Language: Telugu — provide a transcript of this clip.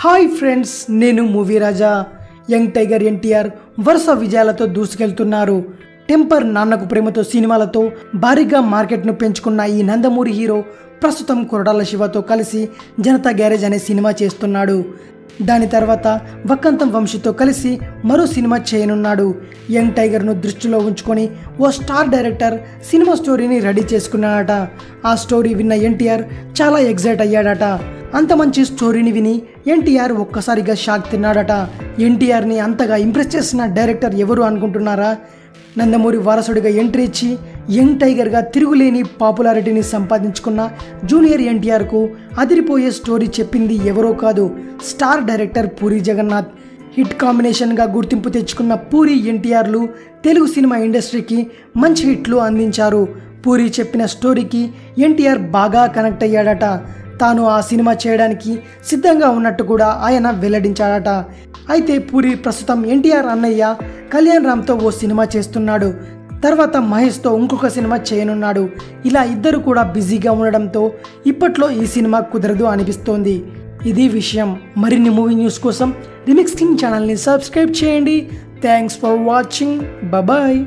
హాయ్ ఫ్రెండ్స్, నేను మూవీ రాజా. యంగ్ టైగర్ ఎన్టీఆర్ వరుస విజయాలతో దూసుకెళ్తున్నారు. టెంపర్, నాన్నకు ప్రేమతో సినిమాలతో భారీగా మార్కెట్ను పెంచుకున్న ఈ నందమూరి హీరో ప్రస్తుతం కొరటాల శివతో కలిసి జనతా గ్యారేజ్ అనే సినిమా చేస్తున్నాడు. దాని తర్వాత వక్కంతం వంశీతో కలిసి మరో సినిమా చేయనున్నాడు. యంగ్ టైగర్ను దృష్టిలో ఉంచుకొని ఓ స్టార్ డైరెక్టర్ సినిమా స్టోరీని రెడీ చేసుకున్నాడట. ఆ స్టోరీ విన్న ఎన్టీఆర్ చాలా ఎగ్జైట్ అయ్యాడట. అంత మంచి స్టోరీని విని ఎన్టీఆర్ ఒక్కసారిగా షాక్ తిన్నాడట. ఎన్టీఆర్ని అంతగా ఇంప్రెస్ చేసిన డైరెక్టర్ ఎవరు అనుకుంటున్నారా? నందమూరి వారసుడిగా ఎంట్రీ ఇచ్చి యంగ్ టైగర్గా తిరుగులేని పాపులారిటీని సంపాదించుకున్న జూనియర్ ఎన్టీఆర్కు అదిరిపోయే స్టోరీ చెప్పింది ఎవరో కాదు, star director Puri Jagannadh. Hit కాంబినేషన్గా గుర్తింపు తెచ్చుకున్న పూరి, ఎన్టీఆర్లు తెలుగు సినిమా ఇండస్ట్రీకి మంచి హిట్లు అందించారు. పూరి చెప్పిన స్టోరీకి ఎన్టీఆర్ బాగా కనెక్ట్ అయ్యాడట. తాను ఆ సినిమా చేయడానికి సిద్ధంగా ఉన్నట్టు కూడా ఆయన వెల్లడించాడట. అయితే పూరి ప్రస్తుతం ఎన్టీఆర్ అన్నయ్య కళ్యాణ్ రామ్తో ఓ సినిమా చేస్తున్నాడు. తర్వాత మహేష్తో ఇంకొక సినిమా చేయనున్నాడు. ఇలా ఇద్దరు కూడా బిజీగా ఉండడంతో ఇప్పట్లో ఈ సినిమా కుదరదు అనిపిస్తోంది. ఇది విషయం. మరిన్ని మూవీ న్యూస్ కోసం రిమిక్స్ కింగ్ ఛానల్ని సబ్స్క్రైబ్ చేయండి. Thanks for watching. బాయ్.